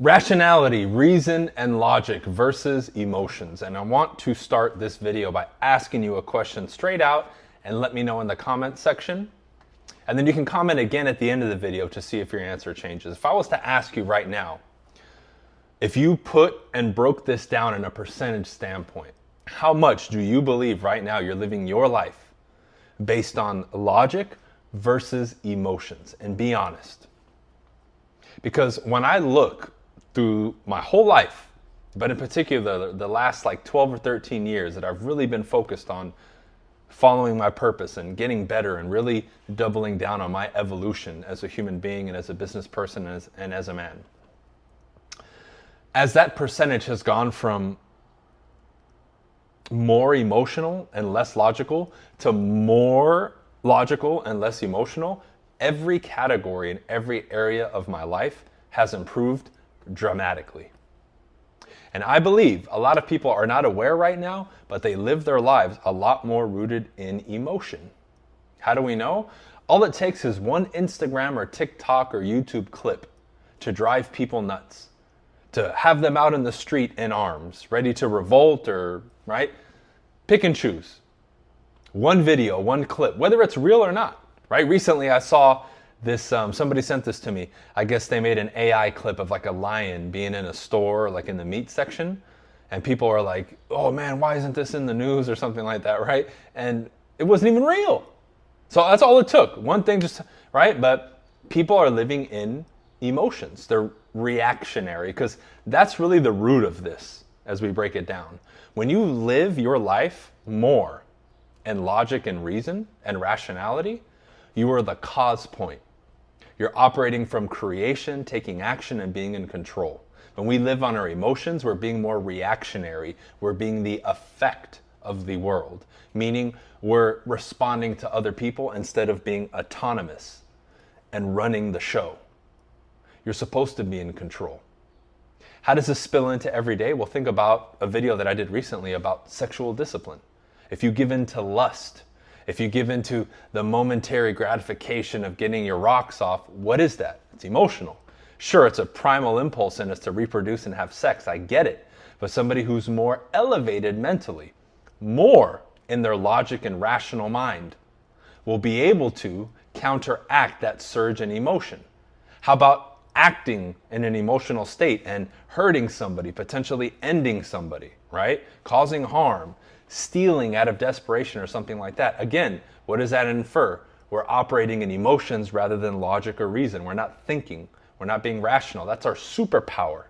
Rationality, reason, and logic versus emotions. And I want to start this video by asking you a question straight out and let me know in the comment section. And then you can comment again at the end of the video to see if your answer changes. If I was to ask you right now, if you put and broke this down in a percentage standpoint, how much do you believe right now you're living your life based on logic versus emotions? And be honest. Because when I look through my whole life, but in particular the last like 12 or 13 years that I've really been focused on following my purpose and getting better and really doubling down on my evolution as a human being and as a business person and as a man. As that percentage has gone from more emotional and less logical to more logical and less emotional, every category and every area of my life has improved dramatically. And I believe a lot of people are not aware right now, but they live their lives a lot more rooted in emotion. How do we know? All it takes is one Instagram or TikTok or YouTube clip to drive people nuts, to have them out in the street in arms, ready to revolt or, right? Pick and choose. One video, one clip, whether it's real or not, right? Recently I saw this, somebody sent this to me. I guess they made an AI clip of like a lion being in a store, like in the meat section. And people are like, oh man, why isn't this in the news or something like that, right? And it wasn't even real. So that's all it took. One thing just, right? But people are living in emotions. They're reactionary because that's really the root of this as we break it down. When you live your life more in logic and reason and rationality, you are the cause point. You're operating from creation, taking action, and being in control. When we live on our emotions, we're being more reactionary. We're being the effect of the world, meaning we're responding to other people instead of being autonomous and running the show. You're supposed to be in control. How does this spill into every day? Well, think about a video that I did recently about sexual discipline. If you give in to lust, if you give into the momentary gratification of getting your rocks off, what is that? It's emotional. Sure, it's a primal impulse in us to reproduce and have sex. I get it. But somebody who's more elevated mentally, more in their logic and rational mind, will be able to counteract that surge in emotion. How about acting in an emotional state and hurting somebody, potentially ending somebody, right? Causing harm. Stealing out of desperation or something like that. Again, what does that infer? We're operating in emotions rather than logic or reason. We're not thinking. We're not being rational. That's our superpower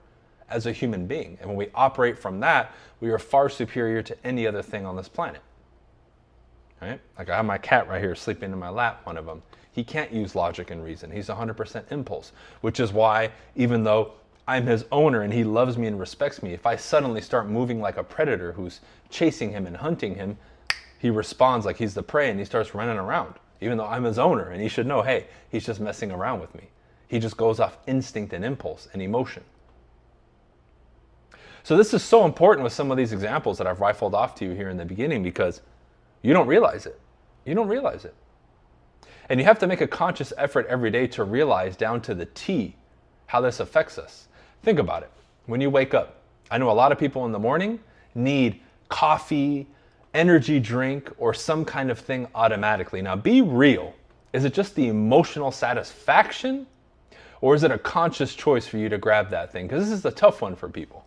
as a human being. And when we operate from that, we are far superior to any other thing on this planet. Right? Like I have my cat right here sleeping in my lap, one of them. He can't use logic and reason. He's 100% impulse, which is why even though I'm his owner and he loves me and respects me, if I suddenly start moving like a predator who's chasing him and hunting him, he responds like he's the prey and he starts running around, even though I'm his owner and he should know, hey, he's just messing around with me. He just goes off instinct and impulse and emotion. So this is so important with some of these examples that I've rifled off to you here in the beginning because you don't realize it. You don't realize it. And you have to make a conscious effort every day to realize down to the T how this affects us. Think about it. When you wake up, I know a lot of people in the morning need coffee, energy drink, or some kind of thing automatically. Now be real. Is it just the emotional satisfaction? Or is it a conscious choice for you to grab that thing? Because this is the tough one for people.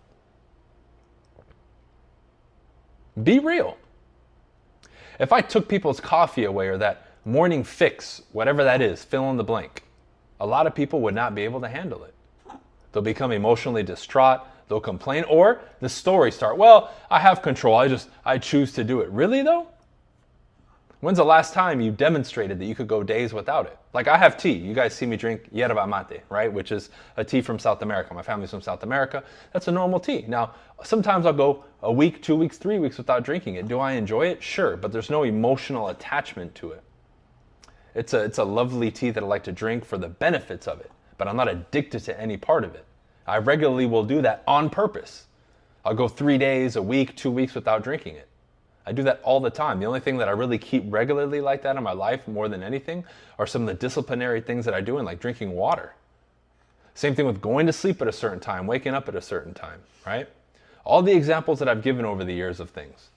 Be real. If I took people's coffee away or that morning fix, whatever that is, fill in the blank, a lot of people would not be able to handle it. They'll become emotionally distraught. They'll complain, or the story start. Well, I have control. I choose to do it. Really though? When's the last time you demonstrated that you could go days without it? Like I have tea. You guys see me drink yerba mate, right? Which is a tea from South America. My family's from South America. That's a normal tea. Now, sometimes I'll go a week, 2 weeks, 3 weeks without drinking it. Do I enjoy it? Sure, but there's no emotional attachment to it. It's a lovely tea that I like to drink for the benefits of it. But I'm not addicted to any part of it. I regularly will do that on purpose. I'll go 3 days, a week, 2 weeks without drinking it. I do that all the time. The only thing that I really keep regularly like that in my life more than anything are some of the disciplinary things that I do in like drinking water. Same thing with going to sleep at a certain time, waking up at a certain time, right? All the examples that I've given over the years of things.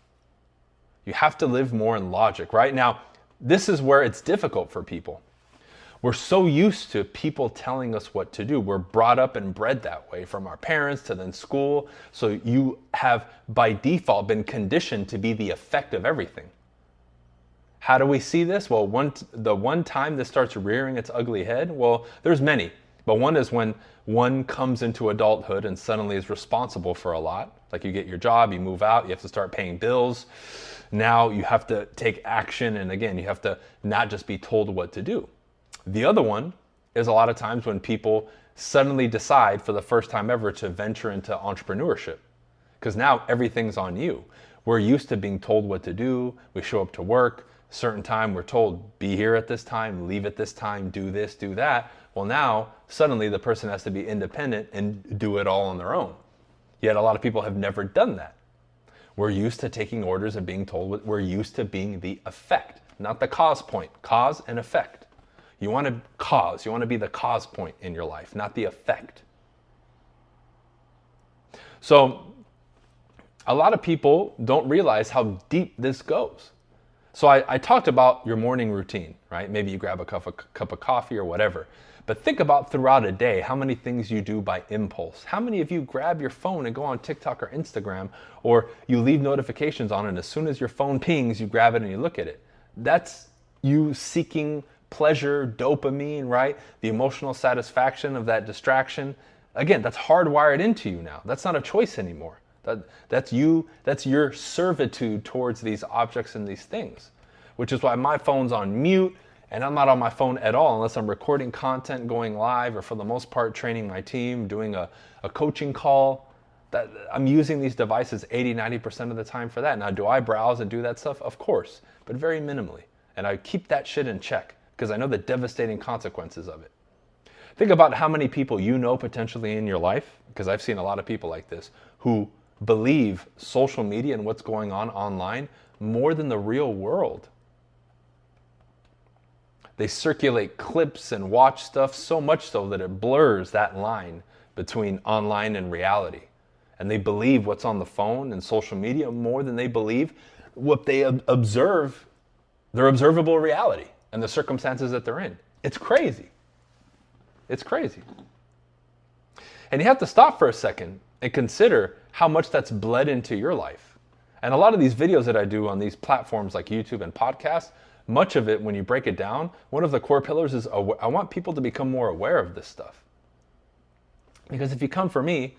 You have to live more in logic, right? Now, this is where it's difficult for people. We're so used to people telling us what to do. We're brought up and bred that way from our parents to then school. So you have by default been conditioned to be the effect of everything. How do we see this? Well, the one time this starts rearing its ugly head, well, there's many. But one is when one comes into adulthood and suddenly is responsible for a lot. Like you get your job, you move out, you have to start paying bills. Now you have to take action. And again, you have to not just be told what to do. The other one is a lot of times when people suddenly decide for the first time ever to venture into entrepreneurship. Because now everything's on you. We're used to being told what to do. We show up to work, certain time we're told, be here at this time, leave at this time, do this, do that. Well, now suddenly the person has to be independent and do it all on their own. Yet a lot of people have never done that. We're used to taking orders and being told what we're used to being the effect, not the cause point, cause and effect. You want to be the cause point in your life, not the effect. So a lot of people don't realize how deep this goes. So I talked about your morning routine, right? Maybe you grab a cup of coffee or whatever. But think about throughout a day how many things you do by impulse. How many of you grab your phone and go on TikTok or Instagram, or you leave notifications on and as soon as your phone pings, you grab it and you look at it. That's you seeking pleasure, dopamine, right? The emotional satisfaction of that distraction. Again, that's hardwired into you now. That's not a choice anymore. That's your servitude towards these objects and these things, which is why my phone's on mute and I'm not on my phone at all unless I'm recording content, going live, or for the most part training my team, doing a coaching call. That I'm using these devices 80-90% of the time for that. Now, do I browse and do that stuff? Of course, but very minimally. And I keep that shit in check because I know the devastating consequences of it. Think about how many people you know potentially in your life, because I've seen a lot of people like this, who believe social media and what's going on online more than the real world. They circulate clips and watch stuff so much so that it blurs that line between online and reality. And they believe what's on the phone and social media more than they believe what they observe, their observable reality and the circumstances that they're in. It's crazy. It's crazy. And you have to stop for a second and consider how much that's bled into your life. And a lot of these videos that I do on these platforms like YouTube and podcasts, much of it, when you break it down, one of the core pillars is I want people to become more aware of this stuff. Because if you come for me,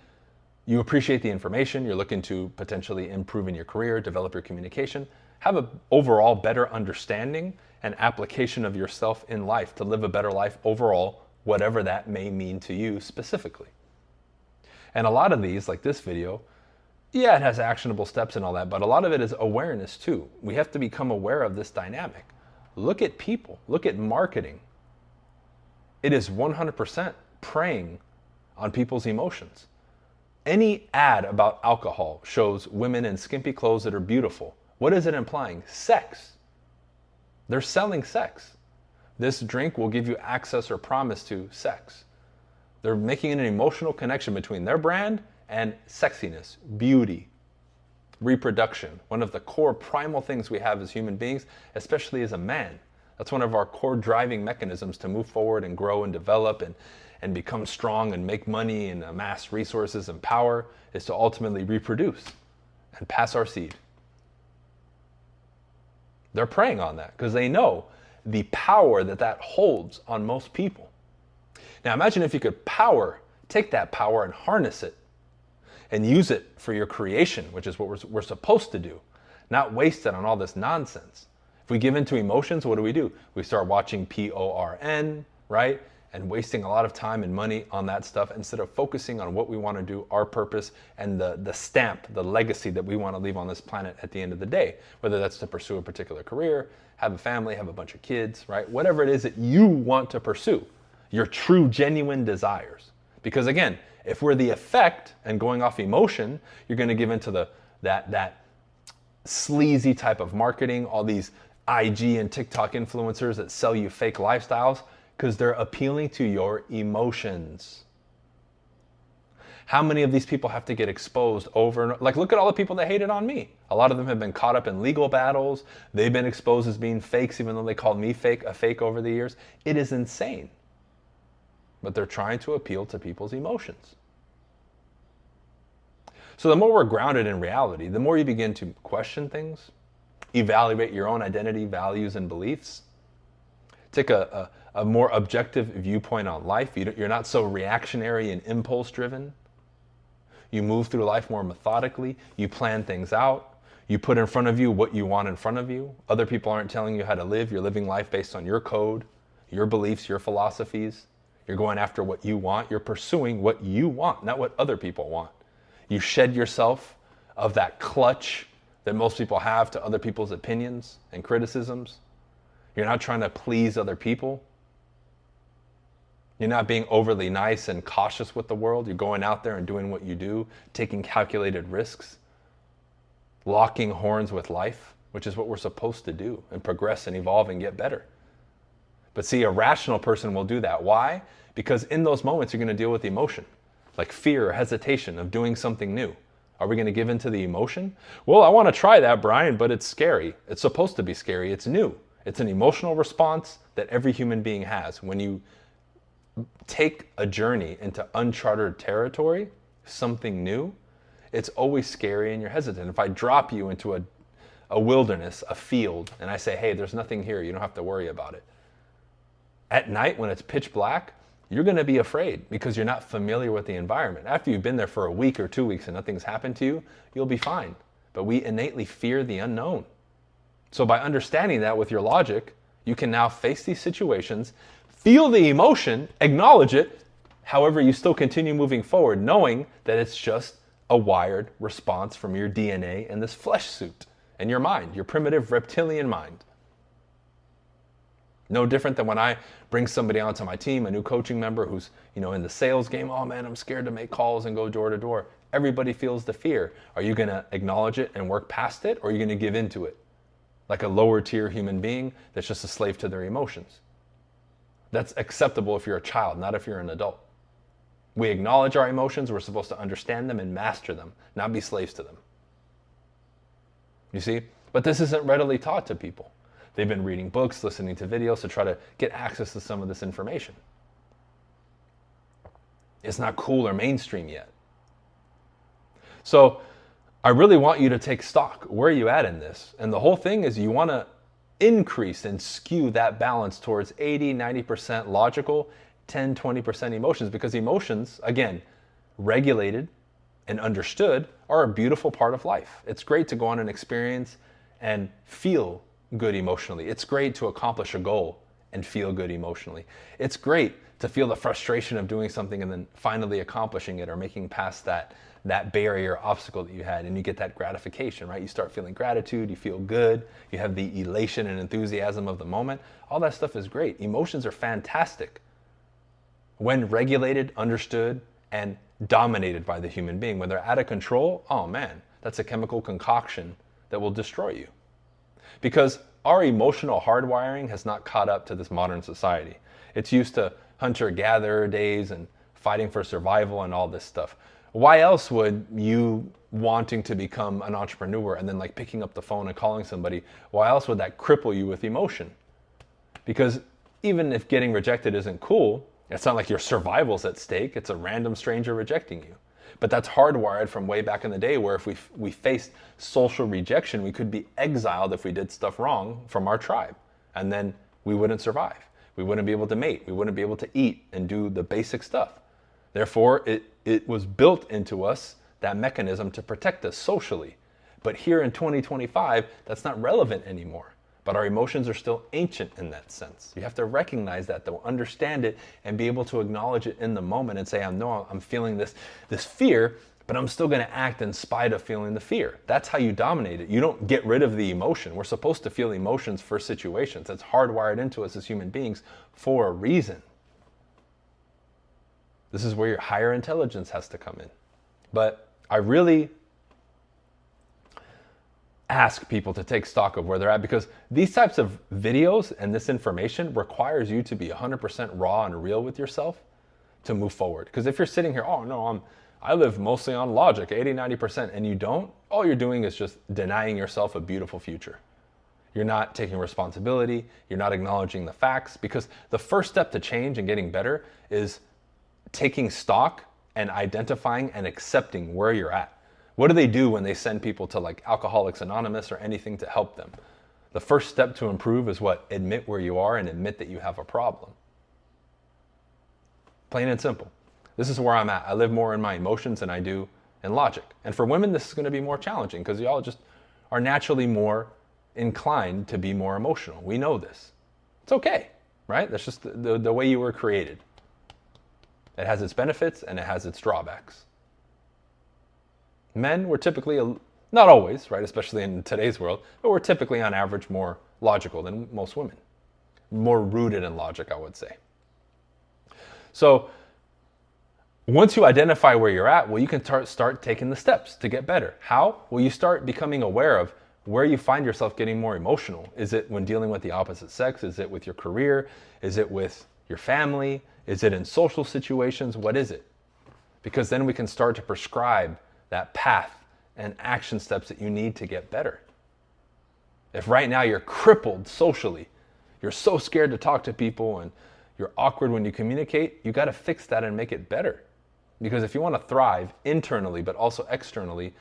you appreciate the information, you're looking to potentially improve in your career, develop your communication, have an overall better understanding and application of yourself in life to live a better life overall, whatever that may mean to you specifically. And a lot of these, like this video, yeah, it has actionable steps and all that, but a lot of it is awareness too. We have to become aware of this dynamic. Look at people, look at marketing. It is 100% preying on people's emotions. Any ad about alcohol shows women in skimpy clothes that are beautiful. What is it implying? Sex. They're selling sex. This drink will give you access or promise to sex. They're making an emotional connection between their brand and sexiness, beauty, reproduction. One of the core primal things we have as human beings, especially as a man. That's one of our core driving mechanisms to move forward and grow and develop and become strong and make money and amass resources and power, is to ultimately reproduce and pass our seed. They're preying on that because they know the power that holds on most people. Now imagine if you could take that power and harness it and use it for your creation, which is what we're supposed to do, not waste it on all this nonsense. If we give into emotions, what do? We start watching porn, right? And wasting a lot of time and money on that stuff instead of focusing on what we want to do, our purpose, and the stamp, the legacy that we want to leave on this planet at the end of the day. Whether that's to pursue a particular career, have a family, have a bunch of kids, right? Whatever it is that you want to pursue, your true, genuine desires. Because again, if we're the effect and going off emotion, you're going to give into that sleazy type of marketing, all these IG and TikTok influencers that sell you fake lifestyles because they're appealing to your emotions. How many of these people have to get exposed over and like, look at all the people that hated on me. A lot of them have been caught up in legal battles. They've been exposed as being fakes, even though they called me a fake over the years. It is insane. But they're trying to appeal to people's emotions. So the more we're grounded in reality, the more you begin to question things, evaluate your own identity, values, and beliefs. Take a more objective viewpoint on life. You're not so reactionary and impulse driven. You move through life more methodically. You plan things out. You put in front of you what you want in front of you. Other people aren't telling you how to live. You're living life based on your code, your beliefs, your philosophies. You're going after what you want. You're pursuing what you want, not what other people want. You shed yourself of that clutch that most people have to other people's opinions and criticisms. You're not trying to please other people. You're not being overly nice and cautious with the world. You're going out there and doing what you do, taking calculated risks, locking horns with life, which is what we're supposed to do, and progress and evolve and get better. But see, a rational person will do that. Why? Because in those moments, you're going to deal with emotion, like fear or hesitation of doing something new. Are we going to give in to the emotion? Well, I want to try that, Bryan, but it's scary. It's supposed to be scary. It's new. It's an emotional response that every human being has. When you take a journey into uncharted territory, something new, it's always scary and you're hesitant. If I drop you into a wilderness, a field, and I say, hey, there's nothing here, you don't have to worry about it. At night when it's pitch black, you're going to be afraid because you're not familiar with the environment. After you've been there for a week or 2 weeks and nothing's happened to you, you'll be fine. But we innately fear the unknown. So by understanding that with your logic, you can now face these situations, feel the emotion, acknowledge it. However, you still continue moving forward, knowing that it's just a wired response from your DNA and this flesh suit and your mind, your primitive reptilian mind. No different than when I bring somebody onto my team, a new coaching member who's, in the sales game. Oh man, I'm scared to make calls and go door to door. Everybody feels the fear. Are you going to acknowledge it and work past it, or are you going to give into it? Like a lower tier human being that's just a slave to their emotions. That's acceptable if you're a child, not if you're an adult. We acknowledge our emotions. We're supposed to understand them and master them, not be slaves to them. You see? But this isn't readily taught to people. They've been reading books, listening to videos to try to get access to some of this information. It's not cool or mainstream yet. So I really want you to take stock. Where are you at in this? And the whole thing is you want to increase and skew that balance towards 80, 90% logical, 10, 20% emotions, because emotions, again, regulated and understood, are a beautiful part of life. It's great to go on an experience and feel good emotionally. It's great to accomplish a goal and feel good emotionally. It's great to feel the frustration of doing something and then finally accomplishing it or making past that barrier obstacle that you had, and you get that gratification, right? You start feeling gratitude, you feel good, you have the elation and enthusiasm of the moment. All that stuff is great. Emotions are fantastic when regulated, understood, and dominated by the human being. When they're out of control, oh man, that's a chemical concoction that will destroy you. Because our emotional hardwiring has not caught up to this modern society. It's used to hunter-gatherer days and fighting for survival and all this stuff. Why else would you wanting to become an entrepreneur and then like picking up the phone and calling somebody, why else would that cripple you with emotion? Because even if getting rejected isn't cool, it's not like your survival's at stake. It's a random stranger rejecting you. But that's hardwired from way back in the day, where if we faced social rejection, we could be exiled if we did stuff wrong from our tribe. And then we wouldn't survive. We wouldn't be able to mate. We wouldn't be able to eat and do the basic stuff. Therefore, it was built into us, that mechanism, to protect us socially. But here in 2025, that's not relevant anymore. But our emotions are still ancient in that sense. You have to recognize that, though, understand it, and be able to acknowledge it in the moment and say, I'm feeling this fear, but I'm still going to act in spite of feeling the fear. That's how you dominate it. You don't get rid of the emotion. We're supposed to feel emotions for situations. That's hardwired into us as human beings for a reason. This is where your higher intelligence has to come in. But I really ask people to take stock of where they're at, because these types of videos and this information requires you to be 100% raw and real with yourself to move forward. Because if you're sitting here, oh no, I live mostly on logic, 80, 90%, and you don't, all you're doing is just denying yourself a beautiful future. You're not taking responsibility. You're not acknowledging the facts, because the first step to change and getting better is taking stock and identifying and accepting where you're at. What do they do when they send people to like Alcoholics Anonymous or anything to help them? The first step to improve is what? Admit where you are and admit that you have a problem. Plain and simple. This is where I'm at. I live more in my emotions than I do in logic. And for women, this is going to be more challenging because y'all just are naturally more inclined to be more emotional. We know this. It's okay, right? That's just the way you were created. It has its benefits and it has its drawbacks. Men were typically, not always, right, especially in today's world, but we're typically on average more logical than most women. More rooted in logic, I would say. So once you identify where you're at, well, you can start taking the steps to get better. How? Well, you start becoming aware of where you find yourself getting more emotional. Is it when dealing with the opposite sex? Is it with your career? Is it with your family? Is it in social situations? What is it? Because then we can start to prescribe that path and action steps that you need to get better. If right now you're crippled socially, you're so scared to talk to people and you're awkward when you communicate, you got to fix that and make it better. Because if you want to thrive internally but also externally,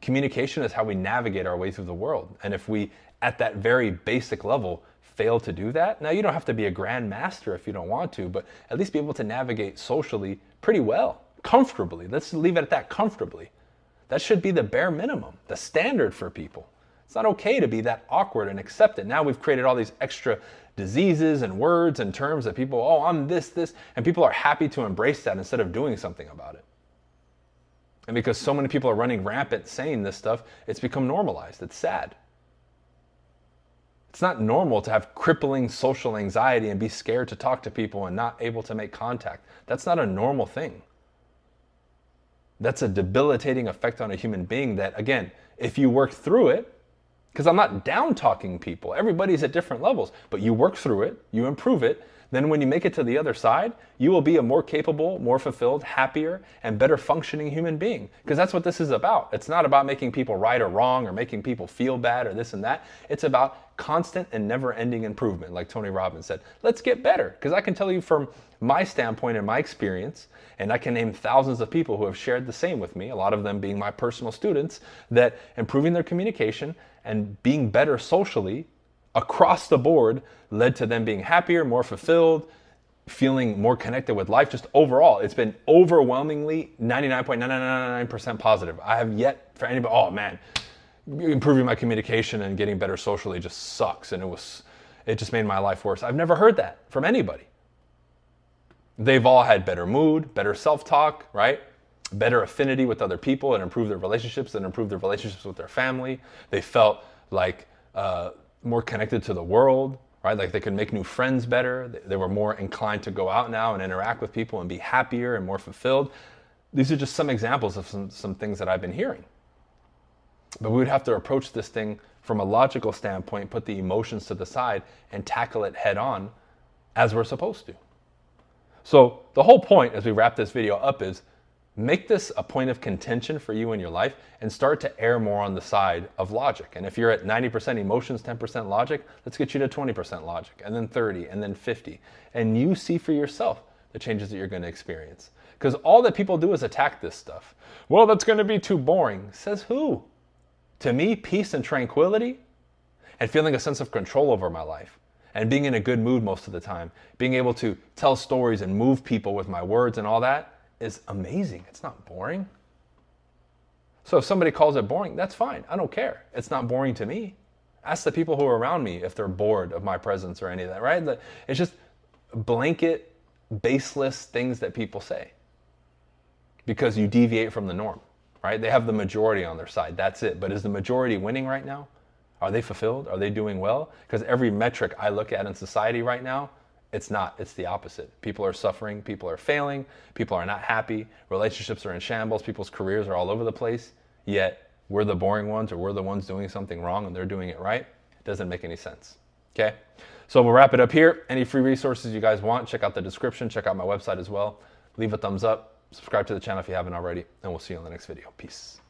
communication is how we navigate our way through the world. And if we, at that very basic level, fail to do that, now you don't have to be a grand master if you don't want to, but at least be able to navigate socially pretty well, comfortably. Let's leave it at that, comfortably. That should be the bare minimum, the standard for people. It's not okay to be that awkward and accept it. Now we've created all these extra diseases and words and terms that people, oh, I'm this, and people are happy to embrace that instead of doing something about it. And because so many people are running rampant saying this stuff, it's become normalized. It's sad. It's not normal to have crippling social anxiety and be scared to talk to people and not able to make contact. That's not a normal thing. That's a debilitating effect on a human being that, again, if you work through it, because I'm not down talking people, everybody's at different levels, but you work through it, you improve it, then when you make it to the other side, you will be a more capable, more fulfilled, happier, and better functioning human being. Because that's what this is about. It's not about making people right or wrong or making people feel bad or this and that. It's about constant and never-ending improvement, like Tony Robbins said. Let's get better. Because I can tell you from my standpoint and my experience, and I can name thousands of people who have shared the same with me, a lot of them being my personal students, that improving their communication and being better socially across the board led to them being happier, more fulfilled, feeling more connected with life. Just overall, it's been overwhelmingly 99.999% positive. I have yet for anybody, oh man, improving my communication and getting better socially just sucks. And it just made my life worse. I've never heard that from anybody. They've all had better mood, better self-talk, right? Better affinity with other people and improve their relationships and improve their relationships with their family. They felt like more connected to the world, right? Like they could make new friends better. They were more inclined to go out now and interact with people and be happier and more fulfilled. These are just some examples of some things that I've been hearing. But we would have to approach this thing from a logical standpoint, put the emotions to the side and tackle it head on as we're supposed to. So the whole point as we wrap this video up is make this a point of contention for you in your life and start to err more on the side of logic. And if you're at 90% emotions, 10% logic, let's get you to 20% logic, and then 30, and then 50. And you see for yourself the changes that you're going to experience. Because all that people do is attack this stuff. Well, that's going to be too boring. Says who? To me, peace and tranquility and feeling a sense of control over my life and being in a good mood most of the time, being able to tell stories and move people with my words and all that is amazing. It's not boring. So if somebody calls it boring, that's fine. I don't care. It's not boring to me. Ask the people who are around me if they're bored of my presence or any of that, right? It's just blanket, baseless things that people say because you deviate from the norm, right? They have the majority on their side. That's it. But is the majority winning right now? Are they fulfilled? Are they doing well? Because every metric I look at in society right now, it's not. It's the opposite. People are suffering. People are failing. People are not happy. Relationships are in shambles. People's careers are all over the place. Yet we're the boring ones or we're the ones doing something wrong and they're doing it right. It doesn't make any sense. Okay? So we'll wrap it up here. Any free resources you guys want, check out the description. Check out my website as well. Leave a thumbs up. Subscribe to the channel if you haven't already, and we'll see you on the next video. Peace.